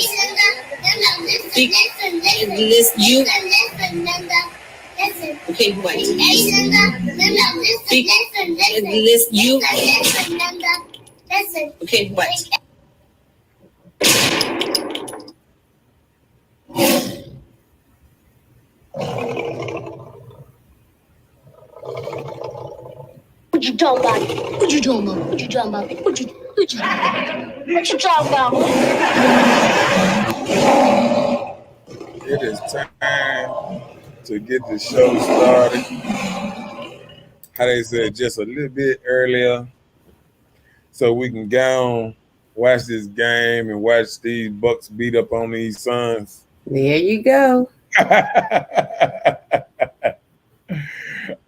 Listen, you. Okay, what? Listen, you. Okay, what? What you talking about? What you talking about? What you talking about? What you talking about? It is time to get the show started. How they said, just a little bit earlier, so we can go on, watch this game and watch these Bucks beat up on these Suns. There you go.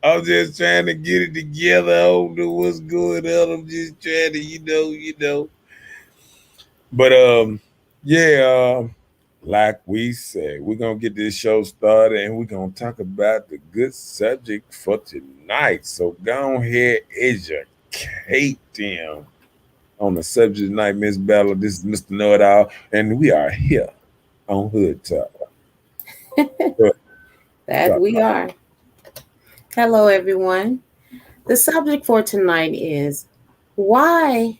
I'm just trying to get it together. I don't know what's going on. I'm just trying to, you know. But yeah, like we said, we're gonna get this show started and we're gonna talk about the good subject for tonight. So go ahead, educate them on the subject tonight, Miss Bella. This is Mr. Know It All, and we are here on Hood Talk. That we are. Hello, everyone. The subject for tonight is why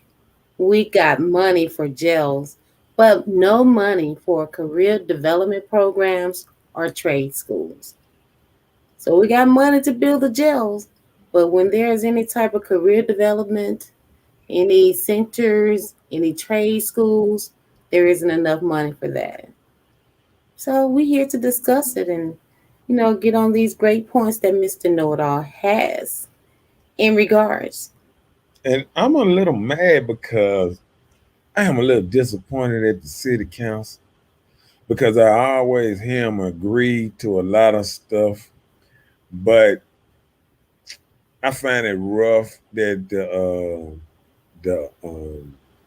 we got money for JAILS, but no money for career development programs or trade schools. So we got money to build the JAILS, but when there's any type of career development, any centers, any trade schools, there isn't enough money for that. So we're here to discuss it and, get on these great points that Mr. Know-It-All has in regards. And I'm a little mad because I am a little disappointed at the city council because I always hear them agree to a lot of stuff, but I find it rough that the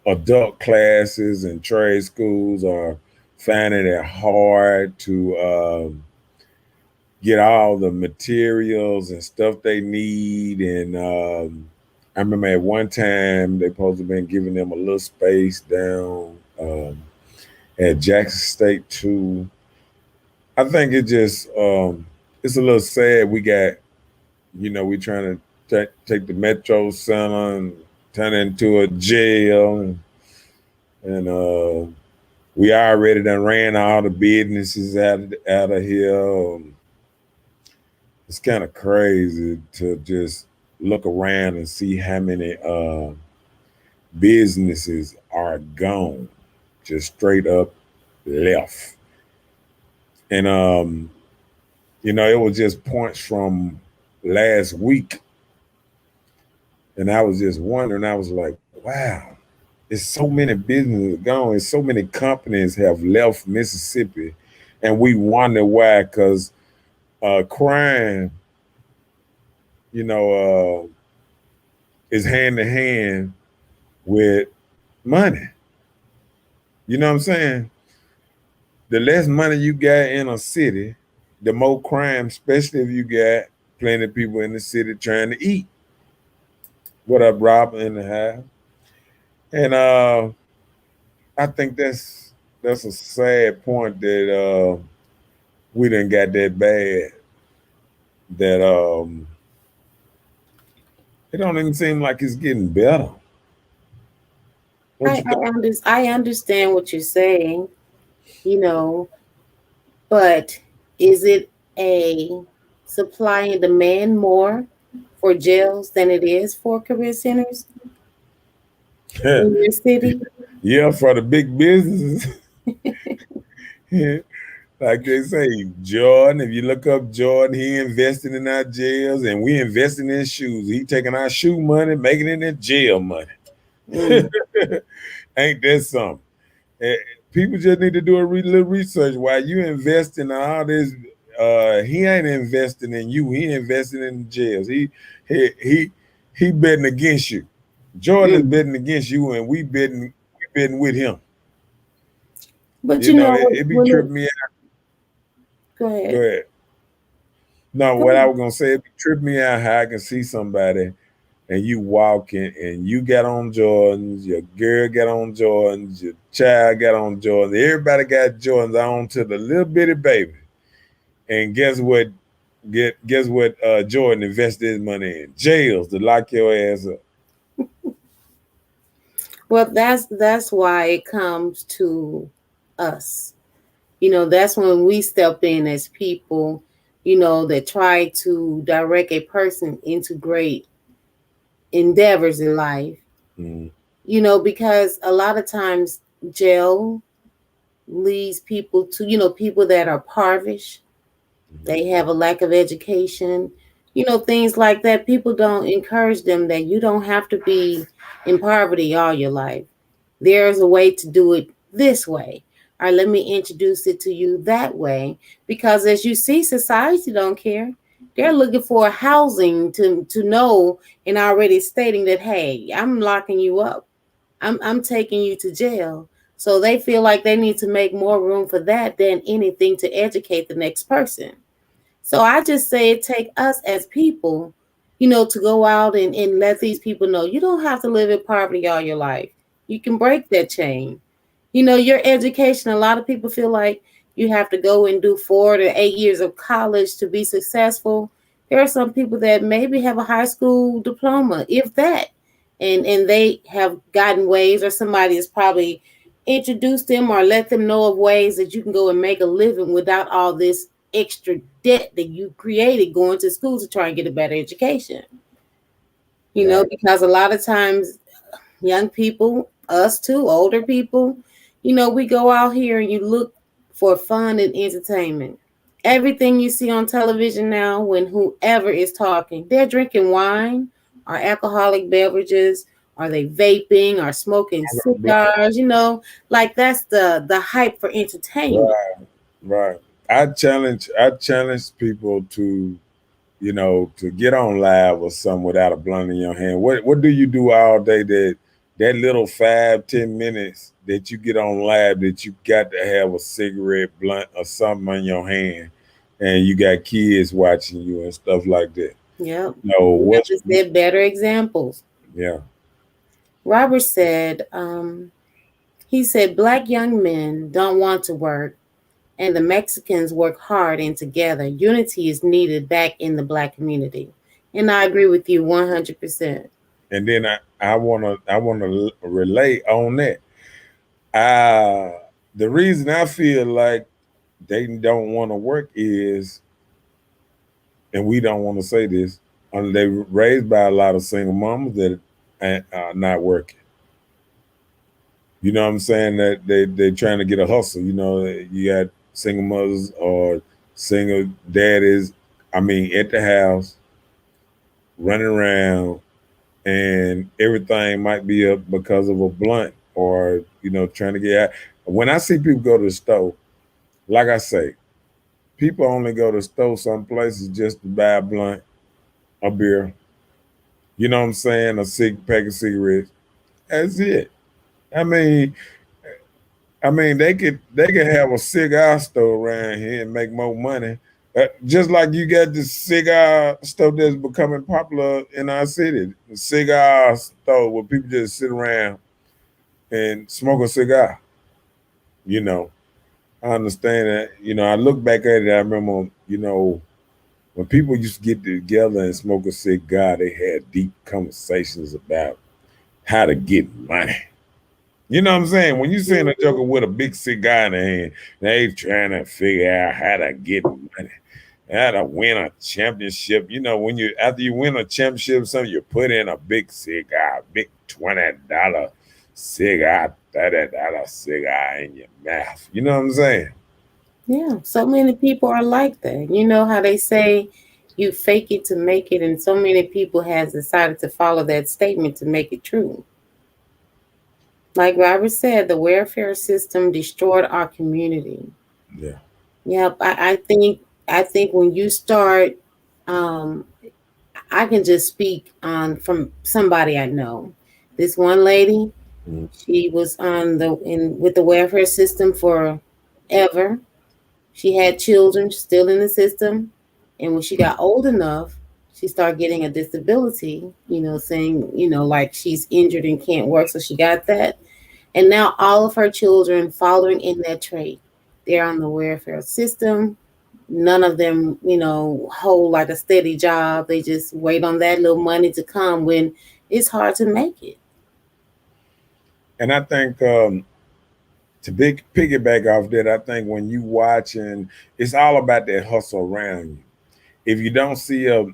adult classes and trade schools are finding it hard to get all the materials and stuff they need. And I remember at one time they supposed to have been giving them a little space down at Jackson State too. I think it just it's a little sad. We got, we trying to take the Metro Center and turn it into a jail, and we already done ran all the businesses out of here. It's kind of crazy to just look around and see how many businesses are gone, just straight up left. And it was just points from last week, and I was just wondering. I was like, wow, there's so many businesses gone, and so many companies have left Mississippi, and we wonder why. Because crime, is hand to hand with money. You know what I'm saying? The less money you got in a city, the more crime, especially if you got plenty of people in the city trying to eat. What up, Rob in the house? And I think that's a sad point that we done got that bad that it don't even seem like it's getting better. I understand what you're saying, but is it a supply and demand more for jails than it is for career centers in your city? Yeah, for the big businesses. Like they say, Jordan, if you look up Jordan, he investing in our jails and we investing in shoes. He taking our shoe money, making it in jail money. Ain't that something? People just need to do a little research. While you invest in all this, he ain't investing in you. He investing in the jails. He betting against you. Jordan is betting against you, and we betting with him. But it be tripping me out. Go ahead. No, what I was gonna say, it be tripping me out how I can see somebody and you walking and you got on Jordans, your girl got on Jordans, your child got on Jordans, everybody got Jordans on to the little bitty baby. And guess what? Guess what? Jordan invested his money in jails to lock your ass up. Well, that's why it comes to us. That's when we step in as people, that try to direct a person into great endeavors in life. Mm. Because a lot of times jail leads people to, people that are parvish. They have a lack of education, things like that. People don't encourage them that you don't have to be in poverty all your life. There's a way to do it this way. All right, let me introduce it to you that way. Because as you see, society don't care. They're looking for housing to know and already stating that, hey, I'm locking you up. I'm taking you to jail. So they feel like they need to make more room for that than anything to educate the next person. So I just say it take us as people, to go out and let these people know you don't have to live in poverty all your life. You can break that chain. Your education, a lot of people feel like you have to go and do 4 to 8 years of college to be successful. There are some people that maybe have a high school diploma, if that, and they have gotten ways, or somebody has probably introduced them or let them know of ways that you can go and make a living without all this extra debt that you created going to school to try and get a better education. Right. Because a lot of times young people, us too, older people, we go out here and you look for fun and entertainment. Everything you see on television now, when whoever is talking, they're drinking wine or alcoholic beverages, are they vaping or smoking cigars, like that's the hype for entertainment. Right, right. I challenge people to, to get on live or something without a blunt in your hand. What do you do all day that little 5-10 minutes that you get on live that you got to have a cigarette blunt or something in your hand and you got kids watching you and stuff like that. Yep. No, We have what's to set better examples. yeah. Robert said, he said, Black young men don't want to work, and the Mexicans work hard and together. Unity is needed back in the Black community. And I agree with you 100%. And then I wanna relate on that. Uh the reason I feel like they don't want to work is, and we don't want to say this, they raised by a lot of single mamas that are not working. You know what I'm saying? That they're trying to get a hustle. You got single mothers or single daddies, at the house, running around, and everything might be up because of a blunt or, trying to get out. When I see people go to the store, like I say, people only go to the store some places just to buy a blunt, a beer, you know what I'm saying, a pack of cigarettes. That's it. I mean, they could have a cigar store around here and make more money. Just like you got this cigar store that's becoming popular in our city, the cigar store where people just sit around and smoke a cigar. You know, I understand that. I look back at it. I remember, when people used to get together and smoke a cigar, they had deep conversations about how to get money. You know what I'm saying? When you seeing a joker with a big cigar in the hand, they trying to figure out how to get money, how to win a championship. When you after you win a championship, something you put in a big cigar, big $20 cigar, $30 cigar in your mouth. You know what I'm saying? Yeah, so many people are like that. You know how they say you fake it to make it, and so many people has decided to follow that statement to make it true. Like Robert said, the welfare system destroyed our community. Yeah. Yep, I think when you start, um, I can just speak on from somebody I know. This one lady, Mhm. she was on the in with the welfare system for ever. She had children still in the system, and when she got old enough, she started getting a disability, saying, like she's injured and can't work. So she got that. And now all of her children following in that trait. They're on the welfare system. None of them, hold like a steady job. They just wait on that little money to come when it's hard to make it. And I think to piggyback off that, I think when you watching, it's all about that hustle around you. If you don't see a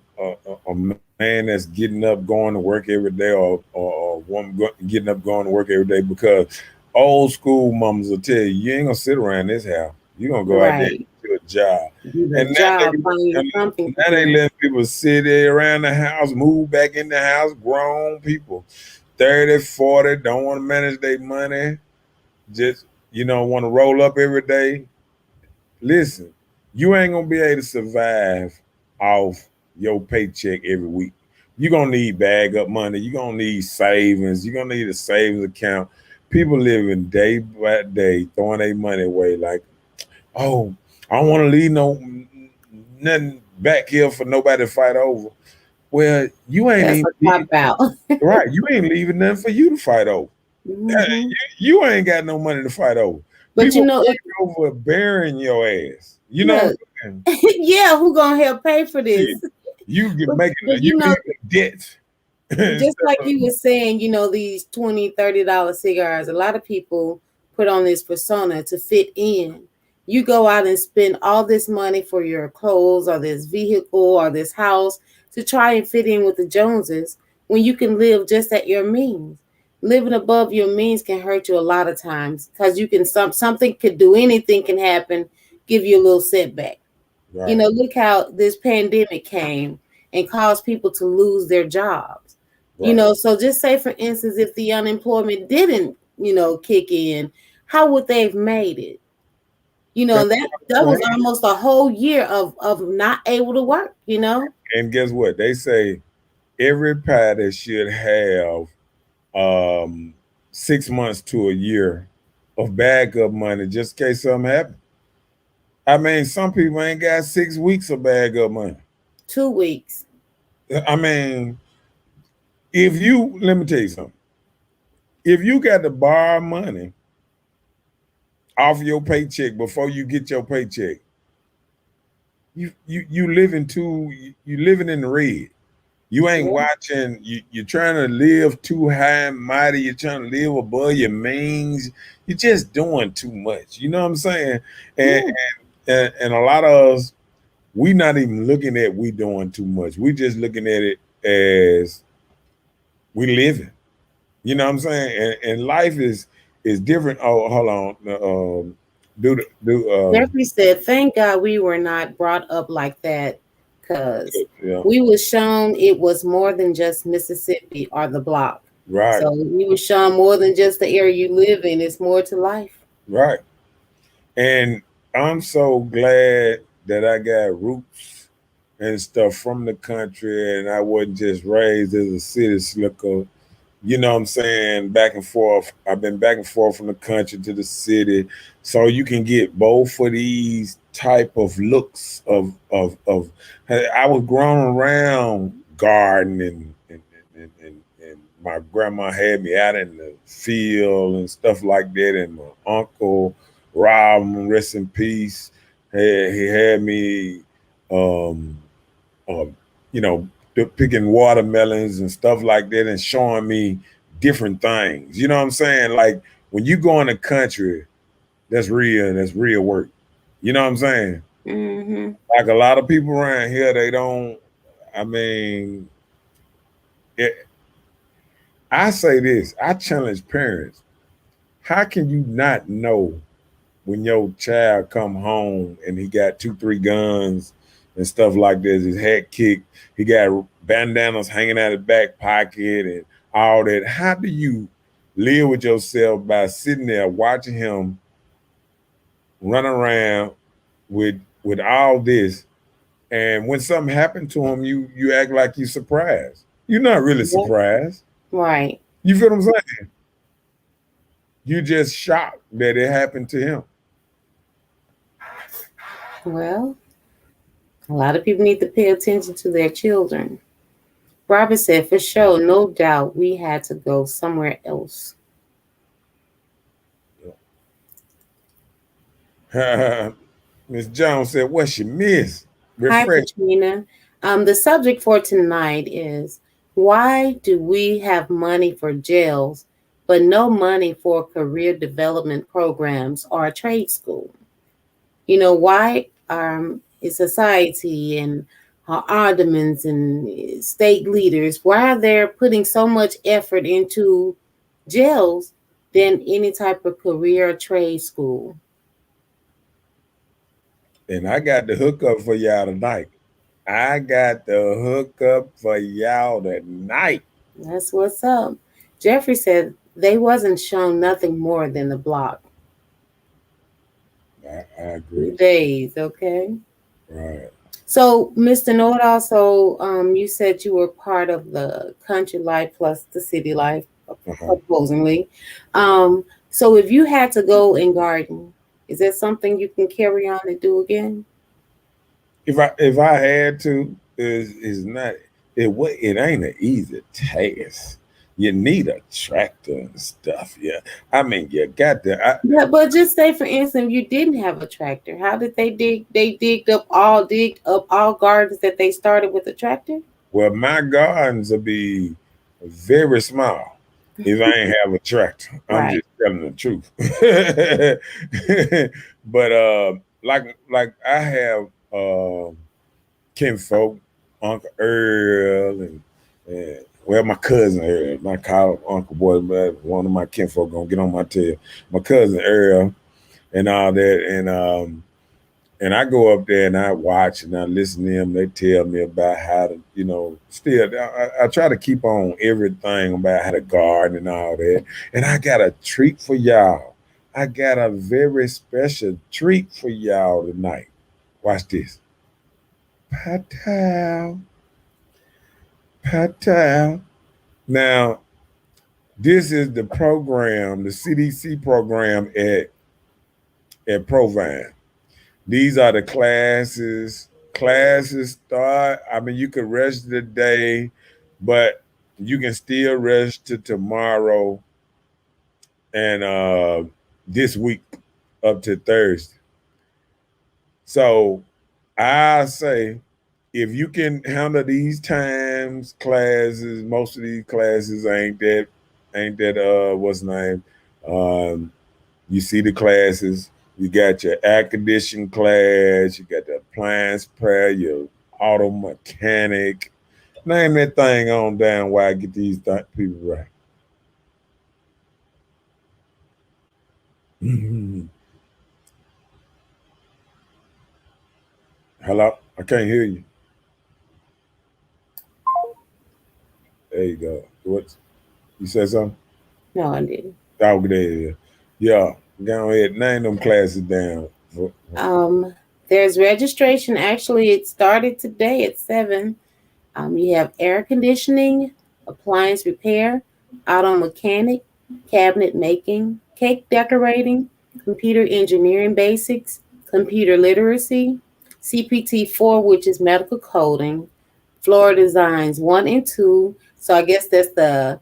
man that's getting up, going to work every day, or a woman getting up, going to work every day, because old school mamas will tell you ain't gonna sit around this house. You're gonna go out there and Right. do a job. Do the And job, find something to they do. letting people sit there around the house, move back in the house, grown people, 30, 40, don't want to manage their money, just want to roll up every day. Listen, you ain't gonna be able to survive off your paycheck every week. You're gonna need bag up money. You're gonna need savings. You're gonna need a savings account. People living day by day, throwing their money away. Like, oh, I don't want to leave nothing back here for nobody to fight over. Well, you ain't That's even a cop out. right. You ain't leaving nothing for you to fight over. Hmm. You ain't got no money to fight over. But People fight over burying your ass. You know what look, I'm saying? yeah, who gonna help pay for this? Shit. You get But, making but you leaving debt. just like you were saying, these $20, $30 cigars, a lot of people put on this persona to fit in. You go out and spend all this money for your clothes or this vehicle or this house to try and fit in with the Joneses when you can live just at your means. Living above your means can hurt you a lot of times because you can something could do, anything can happen, give you a little setback. Right, Look how this pandemic came and caused people to lose their jobs. right. So just say, for instance, if the unemployment didn't, kick in, how would they have made it? That's That what I'm was saying. almost a whole year of not able to work. And guess what? They say everybody should have um 6 months to a year of backup money just in case something happens. I mean, some people ain't got 6 weeks of backup money. 2 weeks. I mean, if you let me tell you something. If you got to borrow money off your paycheck before you get your paycheck, you living in the red. You ain't Yeah. watching. You're trying to live too high and mighty. You're trying to live above your means. You're just doing too much. You know what I'm saying? And Yeah. and a lot of us, we not even looking at we doing too much. We just looking at it as we living. You know what I'm saying? And life is different. Oh, hold on. Jeffrey said, "Thank God we were not brought up like that, because Yeah, we was shown it was more than just Mississippi or the block. right, So we was shown more than just the area you live in. It's more to life." right. And I'm so glad that I got roots and stuff from the country, and I wasn't just raised as a city slicker. You know what I'm saying? Back and forth. I've been back and forth from the country to the city, so you can get both of these type of looks of. I was growing around gardening, and my grandma had me out in the field and stuff like that, and my uncle Rob, rest in peace, he had me, um, um, you know, picking watermelons and stuff like that and showing me different things. You know what I'm saying? Like when you go in the country, that's real work. You know what I'm saying? Mm-hmm. Like a lot of people around here, they don't, I mean, it, I say this, I challenge parents. How can you not know when your child come home and he got 2, 3 guns and stuff like this, his head kicked, he got bandanas hanging out his back pocket and all that? How do you live with yourself by sitting there watching him run around with all this, and when something happened to him, you act like you're surprised? You're not really Yep. surprised. Right. You feel what I'm saying? You just shocked that it happened to him. Well, A lot of people need to pay attention to their children. Robert said, for sure, no doubt we had to go somewhere else. Miss Jones said, "What she miss?" Hi, Refresh. Katrina. The subject for tonight is why do we have money for jails, but no money for career development programs or a trade school? You know, why is society and our aldermans and state leaders, why are they putting so much effort into jails than any type of career or trade school? And I got the hookup for y'all tonight. I got the hookup for y'all tonight. That's what's up. Jeffrey said they wasn't shown nothing more than the block. I agree. Days, okay. Right. So, Mr. Know-It-All, so you said you were part of the country life plus the city life, supposedly. So if you had to go and garden, is that something you can carry on and do again? If I had to, is not it ain't an easy task. You need a tractor and stuff. Yeah, I mean you got to. Yeah, but just say for instance, you didn't have a tractor. How did they dig? They digged up all gardens that they started with a tractor. Well, my gardens will be very small if I ain't have a tractor. I'm Right. just telling the truth. But like I have kinfolk, Uncle Earl, and well, my cousin Earl. I call him Uncle Boy, but one of my kinfolk gonna get on my tail. My cousin Earl and all that, and I go up there and I watch and I listen to them. They tell me about how to, still, I try to keep on everything about how to garden and all that. And I got a treat for y'all. I got a very special treat for y'all tonight. Watch this. Patal. Patal. Now, this is the program, the CDC program at Provine. These are the classes. Classes start. I mean, you could register today, but you can still register tomorrow and this week up to Thursday. So I say if you can handle these times, classes, most of these classes ain't that what's the name? You see the classes. You got your air conditioning class. You got the appliance prayer, your auto mechanic. Name that thing on down while I get these people right. Hello? I can't hear you. There you go. What? You said something? No, I didn't. Oh, there. Yeah. Go ahead. Name them classes down. There's registration. Actually, it started today at 7. You have air conditioning, appliance repair, auto mechanic, cabinet making, cake decorating, computer engineering basics, computer literacy, CPT 4, which is medical coding, floor designs 1 and 2. So I guess that's uh,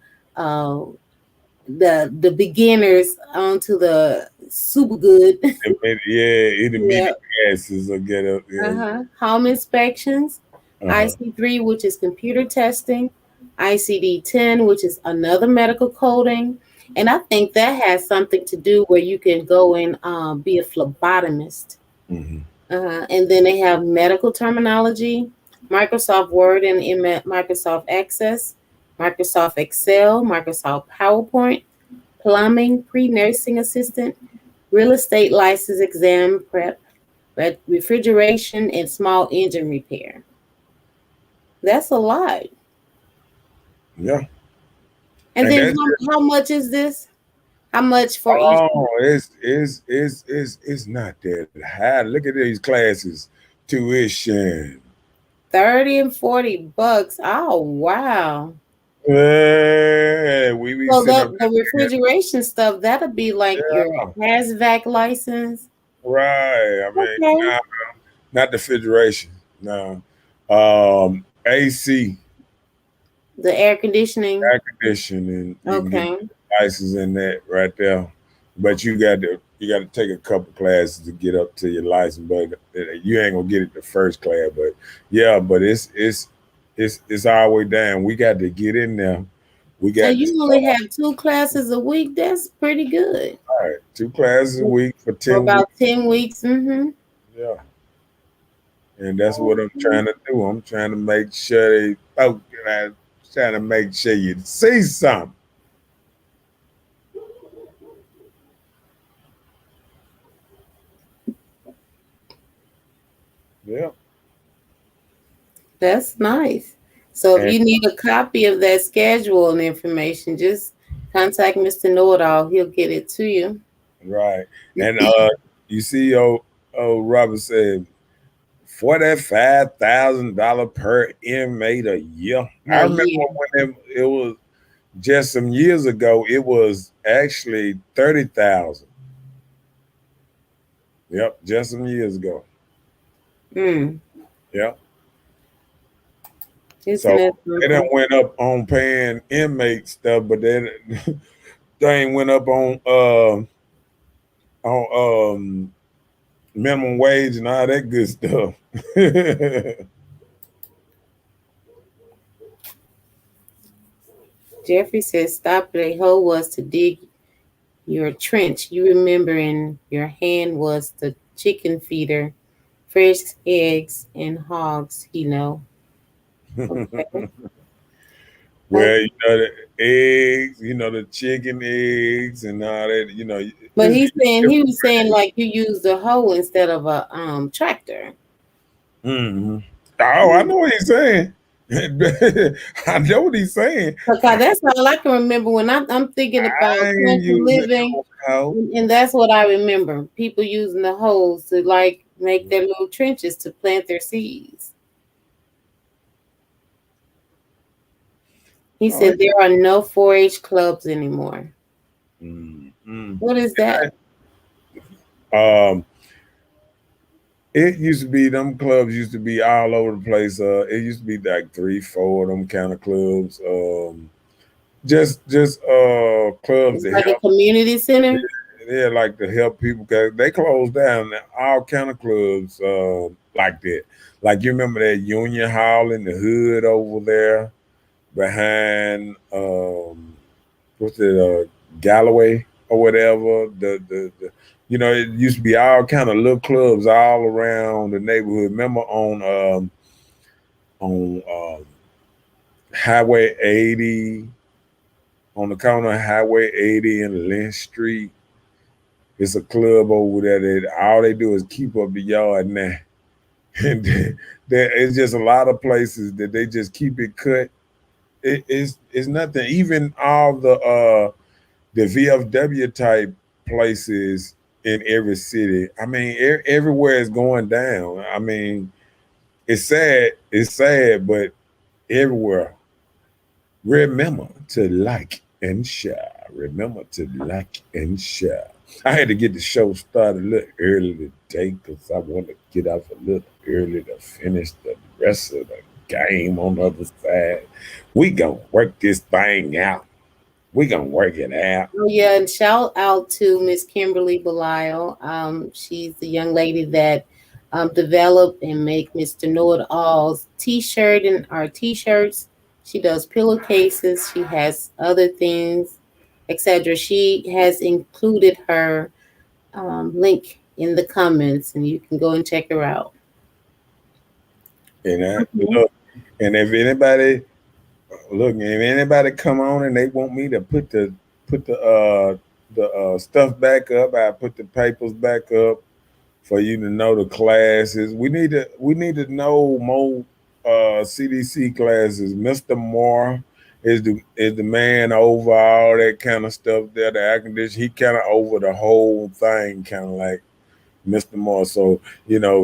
the beginners onto the super good. Intermediate classes will get up. Yeah. Home inspections, IC3, which is computer testing, ICD 10, which is another medical coding. And I think that has something to do where you can go and be a phlebotomist. Mm-hmm. And then they have medical terminology, Microsoft Word and Microsoft Access, Microsoft Excel, Microsoft PowerPoint, plumbing, pre-nursing assistant, real estate license exam prep, refrigeration, and small engine repair. That's a lot. Yeah. And then how much is this? How much for each? Oh, it's not that high. Look at these classes. Tuition. $30 and $40. Oh wow. Hey, we be So the refrigeration stuff, that'll be like your HAZVAC license. Right. I mean, not the refrigeration. No. AC, The air conditioning. air conditioning, you can get Okay. license in that right there. But you got to take a couple classes to get up to your license. But you ain't gonna get it the first class. But yeah, but it's all the way down. We got to get in there. We And got to you only start. have 2 classes a week. That's pretty good. All right, 2 classes a week for For 10 weeks. about 10 weeks. Mm-hmm. Yeah, and that's what I'm trying to do. I'm trying to make sure they focus. I'm trying to make sure you see something. Yeah. That's nice. So if And you need a copy of that schedule and information, just contact Mr. Know-It-All. He'll get it to you. right. And you see Robert said $45,000 per inmate a year. I A remember year. when it was just some years ago, it was actually 30,000. Yep, just some years ago. Mm. Yep. Isn't So that they done something? went up on paying inmate stuff, but they ain't went up on minimum wage and all that good stuff. Jeffrey says, stop it. A hole was to dig your trench. You remember, in your hand was the chicken feeder, fresh eggs and hogs, Okay. Well, the eggs, the chicken eggs and all that, But it's he's saying, he different. was saying like you used a hoe instead of a tractor. Mm-hmm. Oh, I know what he's saying. I know what he's saying. Okay, that's all I can remember when I'm thinking about I ain't country using living, no hoe. and that's what I remember. People using the hoes to like make their little trenches to plant their seeds. He Oh, said there are no 4-H clubs anymore. mm-hmm. What is that? Um, it used to be them clubs used to be all over the place. It used to be like 3, 4 of them kind of clubs. Just clubs It's to like a help. community center. Yeah, like to help people because they closed down all kind of clubs like that. Like you remember that Union Hall in the hood over there behind what's it Galloway or whatever. It used to be all kind of little clubs all around the neighborhood. Remember on Highway 80 on the corner of Highway 80 and Lynch Street. It's a club over there that all they do is keep up the yard now. And it's just a lot of places that they just keep it cut. It's nothing. Even all the VFW type places in every city. I mean, everywhere is going down. I mean, it's sad. It's sad, but everywhere. Remember to like and share. Remember to like and share. I had to get the show started a little early today because I want to get off a little early to finish the rest of the game on the other side. We gonna work this thing out. We gonna work it out. Oh yeah, and shout out to Miss Kimberly Belial. She's the young lady that developed and make Mr. Know-It-All's T-shirt and our T-shirts. She does pillowcases. She has other things, etc. She has included her link in the comments, and you can go and check her out. And Mhm. look, and if anybody come on and they want me to put the stuff back up, I put the papers back up for you to know the classes. We need to know more CDC classes. Mr. Moore is the man over all that kind of stuff there. The air condition, he kind of over the whole thing, kind of like Mr. Moore. So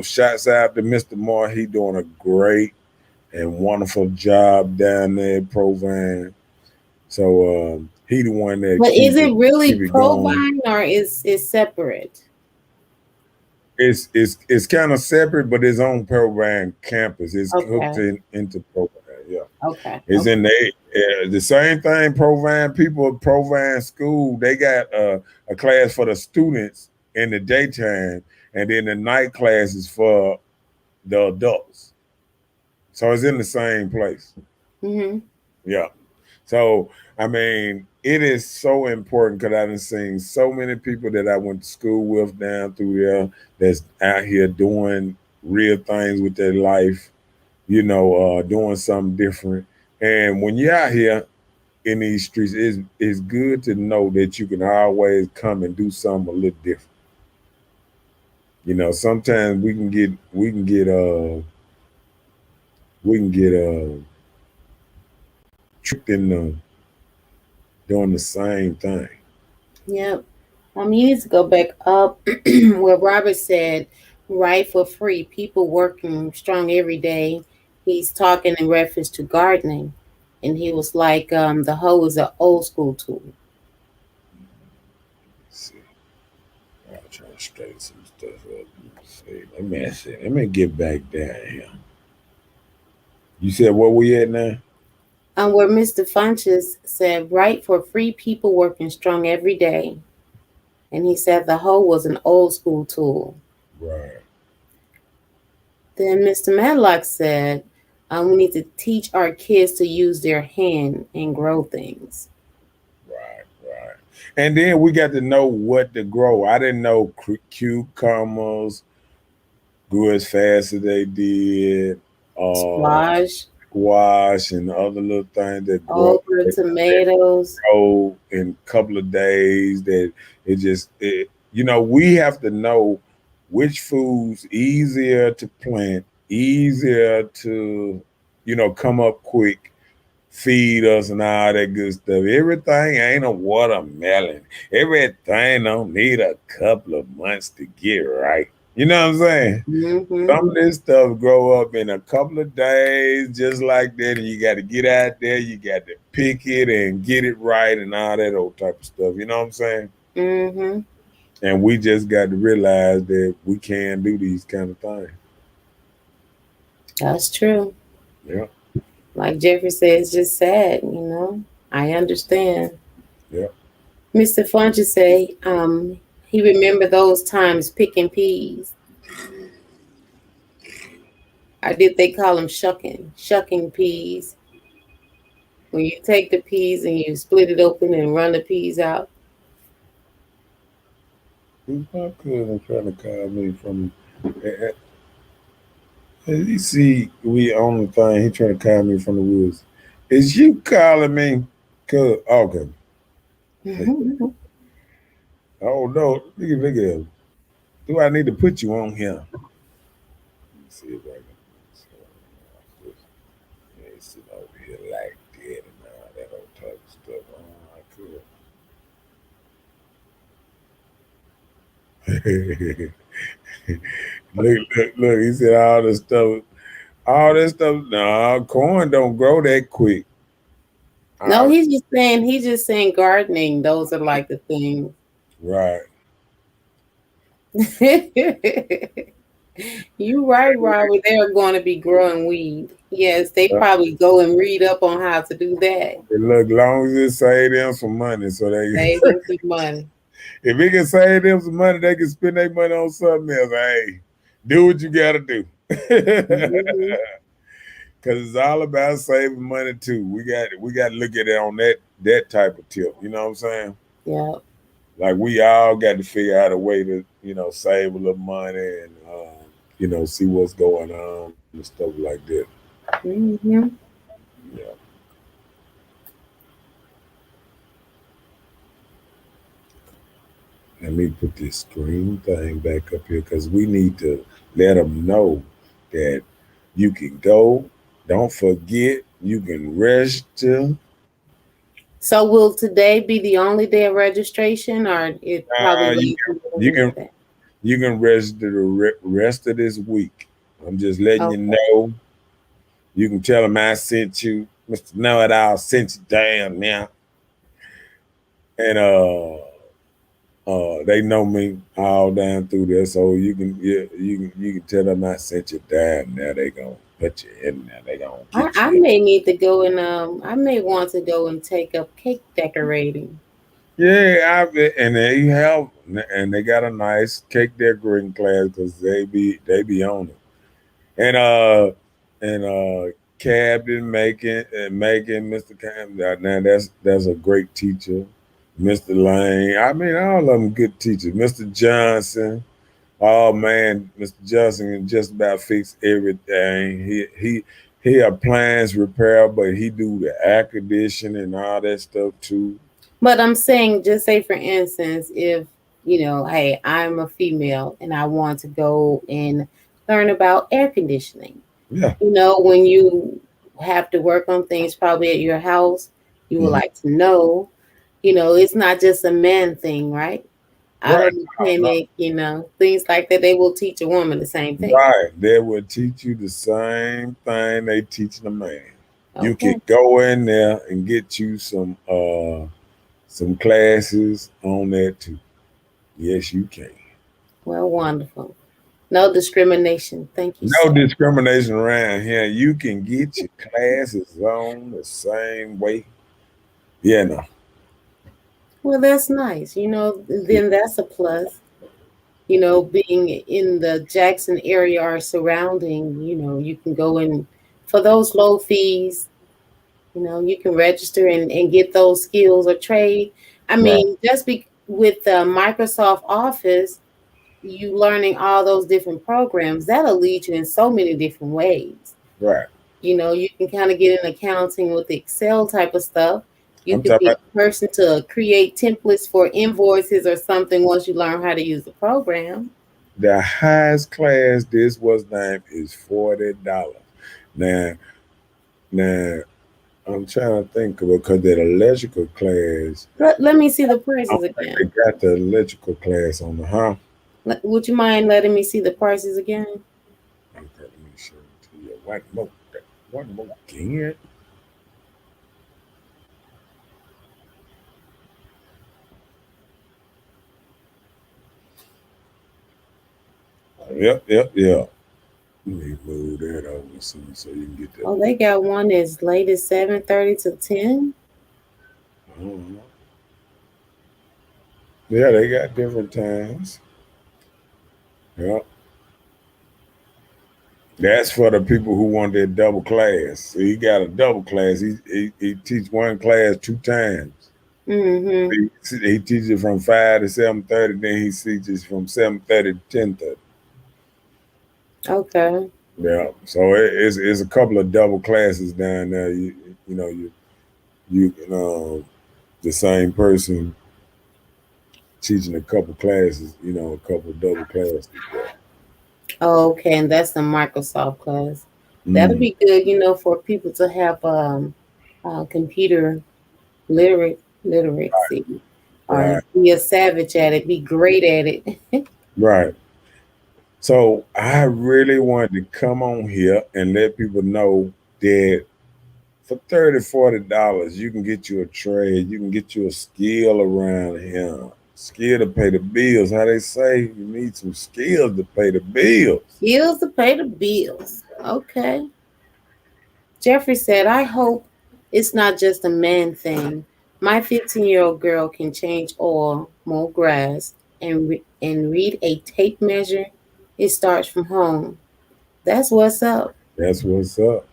shouts out to Mr. Moore. He doing a great and wonderful job down there at Provine. So he the one that But is keep it it really keep it going. Provine or is it separate? It's kind of separate, but its own program campus. It's hooked Okay. into program. Yeah, Okay. it's in the same thing. Program school. They got a class for the students in the daytime, and then the night classes for the adults. So it's in the same place. Mm-hmm. Yeah. So I mean, it is so important because I've seen so many people that I went to school with down through there that's out here doing real things with their life, doing something different. And when you're out here in these streets, it's good to know that you can always come and do something a little different. Sometimes we can get tricked into doing the same thing. Yep. You need to go back up where Robert said, "Right for free, people working strong every day." He's talking in reference to gardening, and he was like, "The hoe is an old school tool." Let's see. I'm trying to straighten some stuff up. See, let me get back down here. You said where we at now? Where Mr. Funches said, "Right for free, people working strong every day," and he said the hoe was an old school tool. Right, Then Mr. Madlock said, "We need to teach our kids to use their hand and grow things." right. And then we got to know what to grow. I didn't know cucumbers grew as fast as they did. Squash, Squash and other little things that grow. okra, tomatoes. Grow in a couple of days. We have to know which foods easier to plant, easier to, come up quick, feed us and all that good stuff. Everything ain't a watermelon. Everything don't need a couple of months to get right. You know what I'm saying? Mm-hmm. Some of this stuff grow up in a couple of days, just like that, and you got to get out there, you got to pick it and get it right and all that old type of stuff. You know what I'm saying? Mm-hmm. And we just got to realize that we can do these kind of things. That's true. Yeah. Like Jeffrey said, it's just sad, I understand. Yeah. Mr. Funches say, he remember those times picking peas. Or did they call them shucking? Shucking peas. When you take the peas and you split it open and run the peas out. Who's my cousin trying to call me from? You see, we on the thing. He trying to call me from the woods. Is you calling me? Cause okay. Oh no! Look at him. Do I need to put you on here? Let me see if I can. Yeah, he's sitting over here like that and all that old type of stuff. Oh, I could. Look. He said all this stuff. All this stuff. No, corn don't grow that quick. No, he's just saying gardening. Those are like the things. Right. You right, Robert. They're going to be growing weed. Yes, they probably go and read up on how to do that. Look, long as it save them some money, so they Save them some money. if it can save them some money, they can spend their money on something else. Hey, do what you gotta do. Mm-hmm. Cause it's all about saving money too. We got to look at it on that type of tip. You know what I'm saying? Yeah. Like we all got to figure out a way to save a little money and see what's going on and stuff like that. Mm-hmm. Yeah. Let me put this screen thing back up here because we need to let them know that you can go. Don't forget, you can register. So will today be the only day of registration, or it probably You later can in you the can day? you can register the rest of this week. I'm just letting you Okay. know. You can tell them I sent you, Mr. Know It All sent you down now, and They know me all down through there, so you can tell them I sent you down. Now they gonna put you in there. They gonna get I you. may need to go and I may want to go and take up cake decorating. Yeah, and they have, and they got a nice cake decorating class because they be on it. And Captain making Mr. Cam. Now that's a great teacher. Mr. Lane. I mean, all of them good teachers. Mr. Johnson. Oh man, Mr. Johnson can just about fix everything. He appliance repair, but he do the air conditioning and all that stuff too. But I'm saying, just say for instance, if hey, I'm a female and I want to go and learn about air conditioning. Yeah. When you have to work on things probably at your house, you would Mhm. like to know, it's not just a man thing, right? Out Right. on the clinic, things like that. They will teach a woman the same thing. Right. They will teach you the same thing they teach the man. You Okay. could go in there and get you some classes on that too. Yes, you can. Well, wonderful. No discrimination. Thank you, No sir. discrimination around here. You can get your classes on the same way. Yeah, no. Well, that's nice. Then that's a plus. Being in the Jackson area or surrounding, you can go in for those low fees. You can register and get those skills or trade. I Right, mean, just with the Microsoft Office, you learning all those different programs, that'll lead you in so many different ways. right. You can kind of get in accounting with Excel type of stuff. You I'm could talking be about the person to create templates for invoices or something once you learn how to use the program. the highest class this was named is $40. Now, now I'm trying to think of it because that electrical class, Let me see the I prices don't think they again. got the electrical class on the huh? Would you mind letting me see the prices again? Okay, let me show it to you. One more again. Yep. Let me move that over so you can get that. Oh, they got one as late as 7:30 to 10. Mhm. Yeah, they got different times. Yeah. That's for the people who want that double class. So he got a double class. He teach one class 2 times. Mm-hmm. He teaches from 5 to 7:30. Then he teaches from 7:30 to 10:30. Okay. Yeah. So it's a couple of double classes down there. You know you can the same person teaching a couple classes. A couple of double classes. Oh, okay, and that's the Microsoft class. That'll Mm, be good, for people to have computer literacy or right. be a savage at it, be great at it. Right. So I really wanted to come on here and let people know that for $30, $40, you can get you a trade, you can get you a skill around here. Skill to pay the bills. How they say you need some skills to pay the bills. Bills to pay the bills. Okay. Jeffrey said, I hope it's not just a man thing. My 15-year-old girl can change oil, mow grass, and read a tape measure. It starts from home. That's what's up. That's what's up.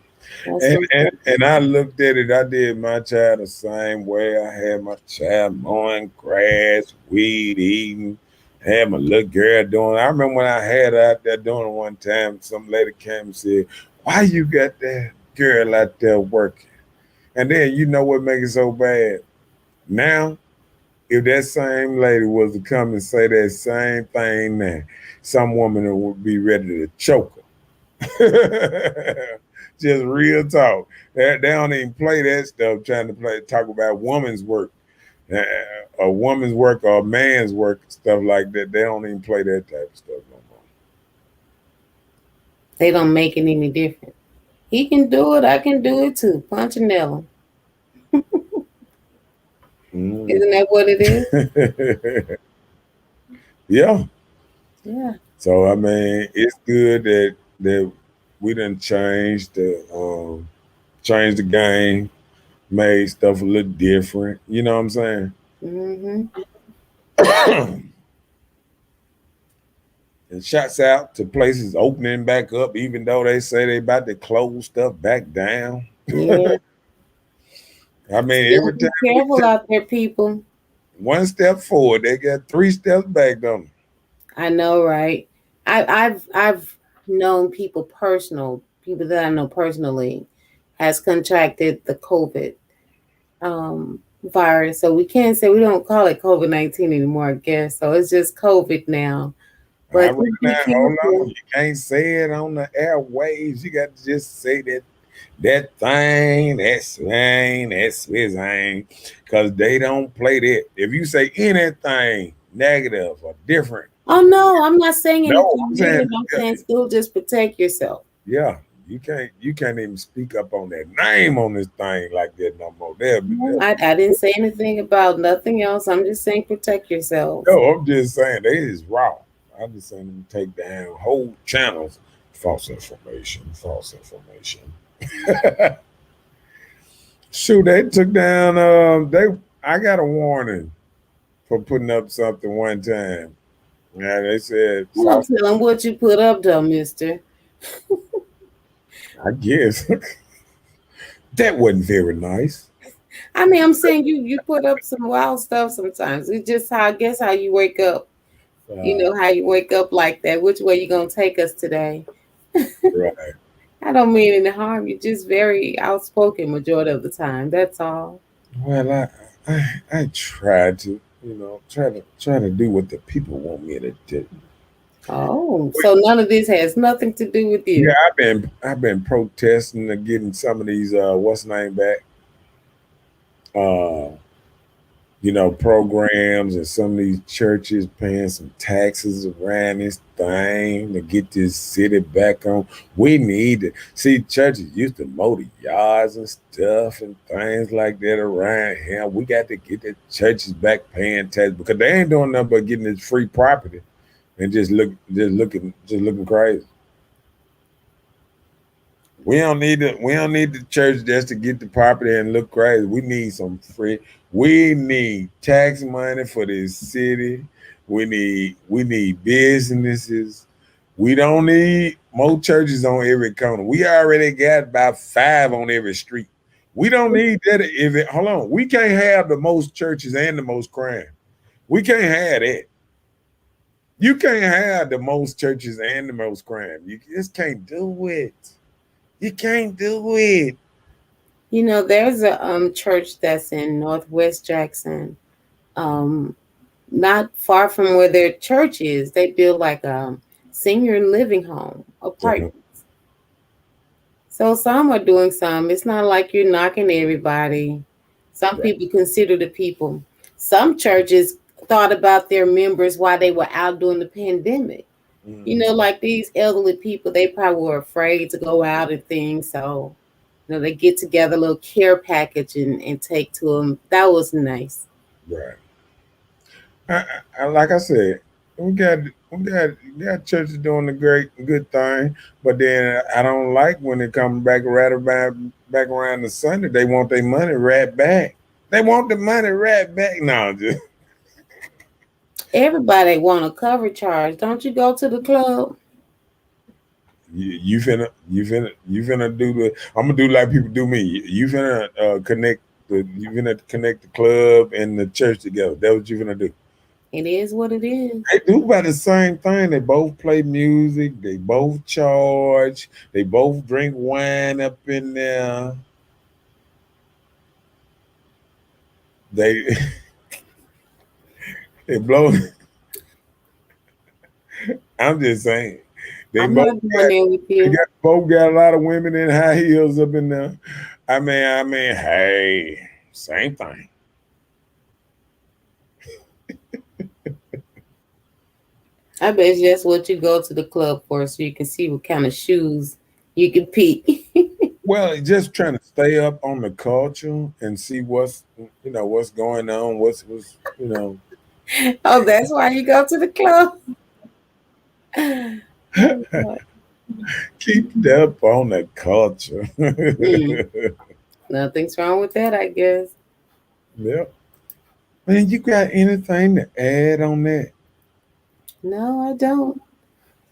That's And, what's and up. and I looked at it. I did my child the same way. I had my child mowing grass, weed eating. Had my little girl doing. I remember when I had her out there doing it one time. Some lady came and said, "Why you got that girl out there working?" And then you know what makes it so bad. Now, if that same lady was to come and say that same thing now, some woman would be ready to choke her. Just real talk. They don't even play that stuff trying to talk about woman's work. A woman's work or a man's work, stuff like that. They don't even play that type of stuff no They don't make it any different. He can do it. I can do it too. Punchinella. more. Isn't that what it is? Yeah. Yeah. So I mean, it's good that we done changed the game, made stuff a little different. You know what I'm saying? Mm-hmm. And shouts out to places opening back up, even though they say they about to close stuff back down. Yeah. I mean, Still every time be we careful take out there, people. one step forward, they got 3 steps back, don't I know, right? I've known people that I know personally has contracted the COVID virus. So we can't say we don't call it COVID-19 anymore, I guess. So it's just COVID now. they? I But reckon just be now, hold on. careful. You can't say it on the airwaves. You got to just say that thing, that swing, that swizzing, because they don't play that. If you say anything negative or different, Oh no, I'm not saying no, anything I'm saying, negative. I'm saying still just protect yourself. yeah, you can't even speak up on that name on this thing like that no more. No, I didn't say anything about nothing else. I'm just saying protect yourselves. no, I'm just saying they is raw. I'm just saying them take down whole channels. False information, false information. Shoot, they took down. I got a warning for putting up something one time. Yeah, they said You don't false. tell them what you put up though, mister. I guess that wasn't very nice. I mean, I'm saying you put up some wild stuff sometimes. It's just how I guess how you wake up. You Uh, know how you wake up like that. Which way you gonna take us today? right. I don't mean any harm. You're just very outspoken majority of the time. That's all. Well, I tried to, try to do what the people want me to do. Oh, so none of this has nothing to do with Yeah, you. I've been protesting and getting some of these what's name back. Uh programs and some of these churches paying some taxes around this thing to get this city back on. We need to see churches used to mow the yards and stuff and things like that around here. We got to get the churches back paying tax because they ain't doing nothing but getting this free property and just looking crazy. We don't need the church just to get the property and look crazy. We need some free. We need tax money for this city. We need businesses. We don't need more churches on every corner. We already got about 5 on every street. We don't need that. Hold on, we can't have the most churches and the most crime. We can't have that. You can't have the most churches and the most crime. You just can't do it. You can't do it. You know, there's a church that's in Northwest Jackson, um, not far from where their church is. They build like a senior living home Uh-huh. apartment. So some are doing some. It's not like you're knocking everybody. Some Right. people consider the people. Some churches thought about their members while they were out during the pandemic. You Mhm. know, like these elderly people, they probably were afraid to go out and things. So, they get together a little care package and take to them. That was nice. Right. Like I said, we got churches doing the great good thing, but then I don't like when they come back around the Sunday. They want their money right back. They want the money right back. No, just Everybody want a cover charge. Don't you go to the club? you finna do the. I'm gonna do like people do me. You finna connect the club and the church together. That's what you finna do. It is what it is. They do about the same thing. They both play music. They both charge. They both drink wine up in there. They they blow. I'm just saying. They I'm both not going there with you. both got a lot of women in high heels up in there. I mean, hey, same thing. I bet that's what you go to the club for, so you can see what kind of shoes you can pick. Well, just trying to stay up on the culture and see what's going on. What's Oh, that's why you go to the club. Oh, Lord. Keep up on the culture. Mm, nothing's wrong with that, I guess. Yep. Man, you got anything to add on that? No, I don't.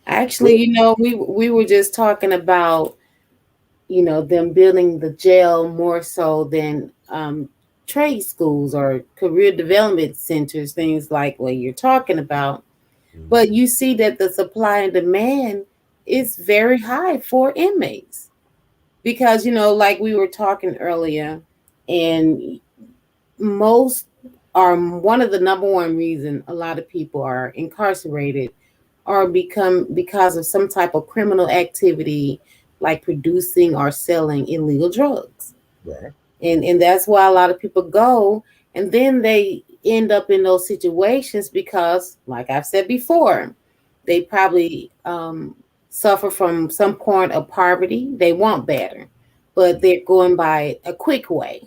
Actually, Well, we were just talking about, them building the jail more so than trade schools or career development centers, things like what you're talking about. But you see that the supply and demand is very high for inmates because, like we were talking earlier, and most are one of the number one reason a lot of people are incarcerated or become because of some type of criminal activity like producing or selling illegal drugs. right. And that's why a lot of people go, and then they end up in those situations because, like I've said before, they probably suffer from some point of poverty. They want better, but they're going by a quick way.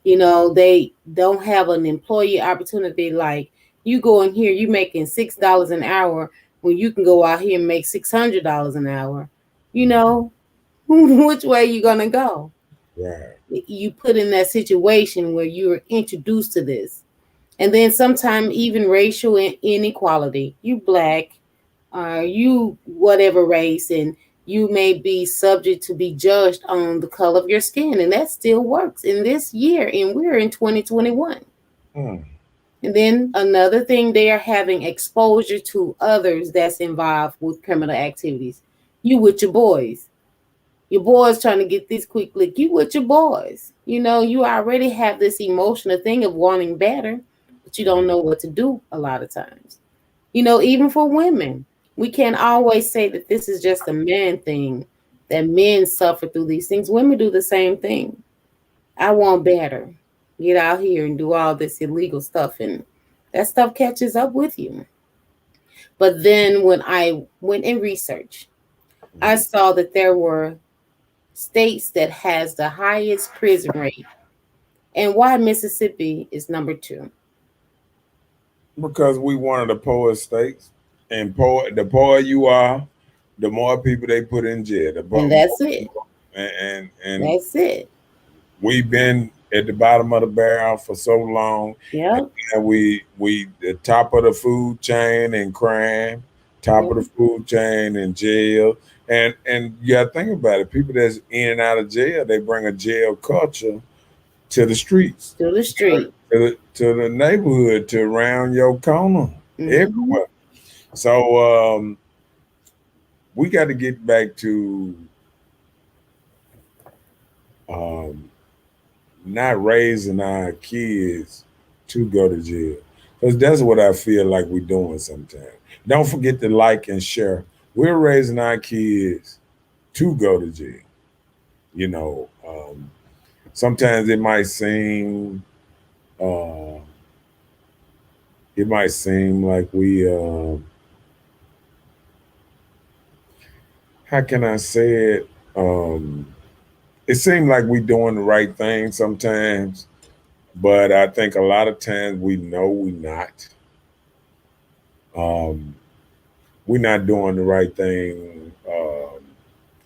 They don't have an employee opportunity like you go in here, you making $6 an hour when you can go out here and make $600 an hour. You know, which way you gonna go? Right. You put in that situation where you're introduced to this, and then sometimes even racial inequality. You black, you whatever race, and you may be subject to be judged on the color of your skin, and that still works in this year, and we're in 2021. Mm. And then another thing, they are having exposure to others that's involved with criminal activities. You with your boys trying to get this quick lick. You with your boys. You already have this emotional thing of wanting better, but you don't know what to do a lot of times. Even for women, we can't always say that this is just a man thing, that men suffer through these things. Women do the same thing. I want better. Get out here and do all this illegal stuff, and that stuff catches up with you. But then when I went in research, I saw that there were states that has the highest prison rate, and why Mississippi is number two. Because we one of the poorest states, and the poorer you are, the more people they put in jail. And that's it. And That's it. we've been at the bottom of the barrel for so long, Yep. and we the top of the food chain in crime, top Yep. of the food chain in jail, and you got to think about it. People that's in and out of jail, they bring a jail culture to the streets, To the street. to the neighborhood, to around your corner, Mm-hmm. everywhere. So we got to get back to um, not raising our kids to go to jail, because that's what I feel like we're doing sometimes. Don't forget to like and share. We're raising our kids to go to jail. You know, sometimes uh, it might seem like we how can I say it? It seems like we're doing the right thing sometimes, but I think a lot of times we know we're not. Um, we're not doing the right thing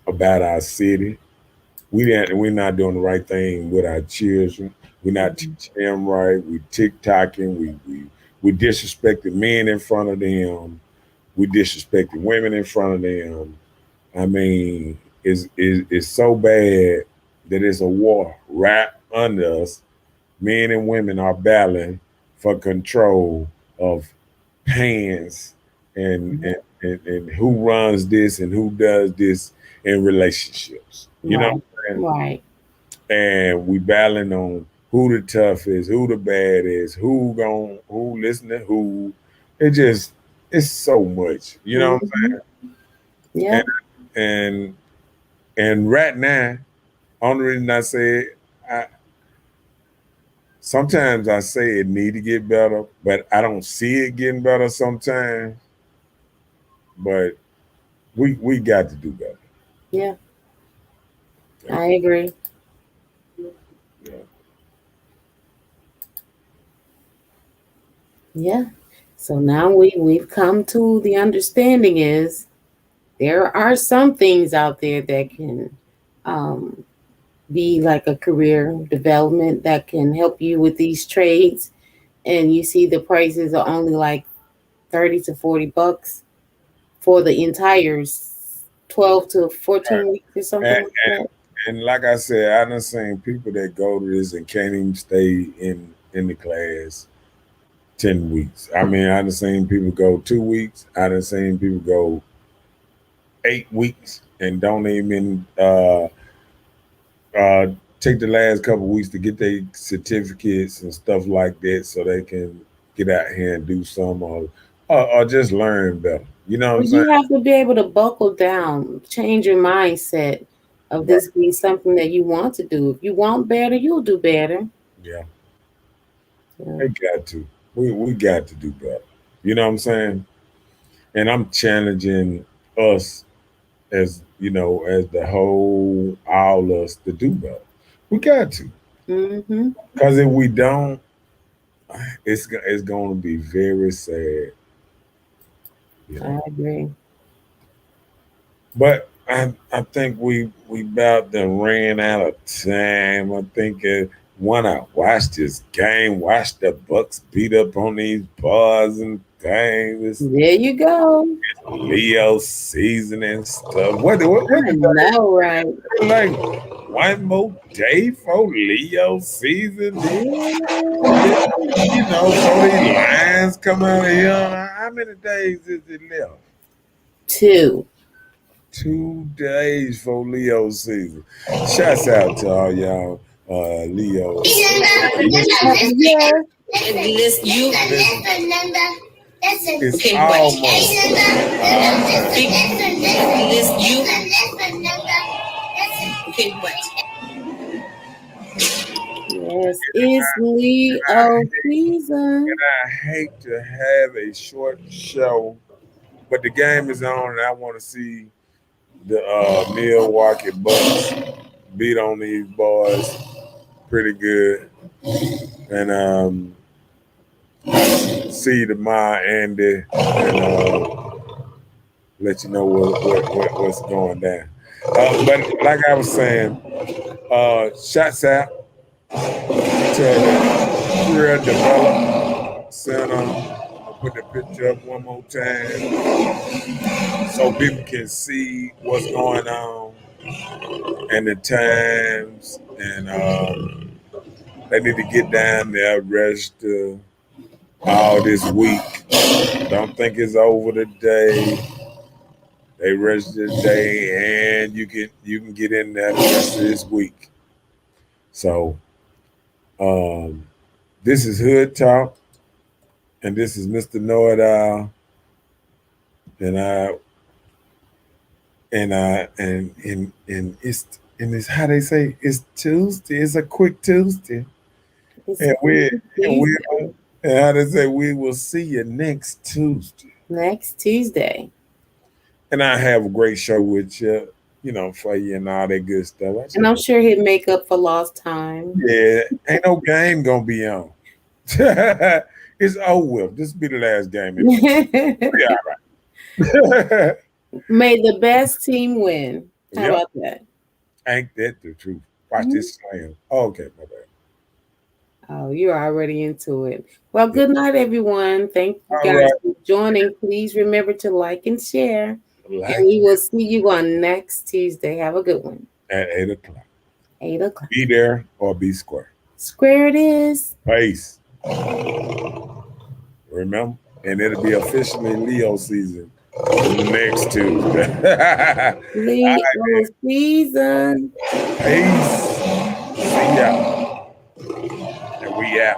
about our city. We're not doing the right thing with our children. We're not Mm-hmm. teaching them right. We tick-tocking. We disrespecting men in front of them. We disrespecting women in front of them. I mean, it's so bad that it's a war right under us. Men and women are battling for control of hands and who runs this and who does this in relationships. You know Right. what I'm saying? Right. And we battling on who the tough is, who the bad is, who listen to who. It's so much. You know what I'm Mm-hmm. saying? Yep. And and right now, only reason I say it, sometimes I say it need to get better, but I don't see it getting better sometimes. But we got to do better. Yeah. Yeah. I agree. Yeah. Yeah. So now we've come to the understanding is there are some things out there that can um, be like a career development that can help you with these trades. And you see the prices are only like 30 to 40 bucks for the entire 12 to Right. 14 weeks or And, something like that. and like I said, I done seen people that go to this and can't even stay in the class 10 weeks. I mean, I done seen people go 2 weeks. I done seen people go 8 weeks and don't even uh, take the last couple weeks to get their certificates and stuff like that, so they can get out here and do some or just learn better. You know what I'm But saying? you have to be able to buckle down, change your mindset of Right. this being something that you want to do. If you want better, you'll do better. Yeah, Yeah. they got to. We got to do better. You know what I'm saying? And I'm challenging us as the whole all us to do better. We got to, Mm-hmm. because if we don't, it's going to be very sad. You I know. agree. But I think we about done ran out of time. I think when I watch this game, watch the Bucks beat up on these bars and things. There you go. It's Leo season and stuff. What I is know, right? that? Like one more day for Leo season? Yeah. So these lions come out here. How many days is it left? Two. 2 days for Leo season. Shouts out to all y'all Leo. Yeah. Listen, you. It's Okay, almost. Listen, you. Okay, what? Yes, it's Leo season. I hate to have a short show, but the game is on, and I want to see the Milwaukee Bucks beat on these boys pretty good, and see tomorrow, Andy, and let you know what's going down. But like I was saying, shots out to the Career Development Center. I'll put the picture up one more time so people can see what's going on and the times, and they need to get down there, register all this week. Don't think it's over today. They register today, and you can get in there the rest of this week. So um, this is Hood Talk, and this is Mr. Know It All, and it's how they say it's Tuesday. It's a quick Tuesday, It's and we Tuesday. and how they say we will see you next Tuesday. Next Tuesday. And I have a great show with you, for you and all that good stuff. And I'm sure he'll make up for lost time. Yeah, ain't no game gonna be on. It's over with. This will be the last game. Yeah, all right. May the best team win. How Yep. about that? Ain't that the truth? Watch this slam. Okay, my bad. Oh, you're already into it. Well, good night, everyone. Thank you All guys right. for joining. Please remember to like and share. Like And we will see you on next Tuesday. Have a good one. at 8 o'clock. 8 o'clock. Be there or be square. Square it is. Peace. Remember? And it'll be officially Leo season next Tuesday. Leo season. Peace. See ya. And we out.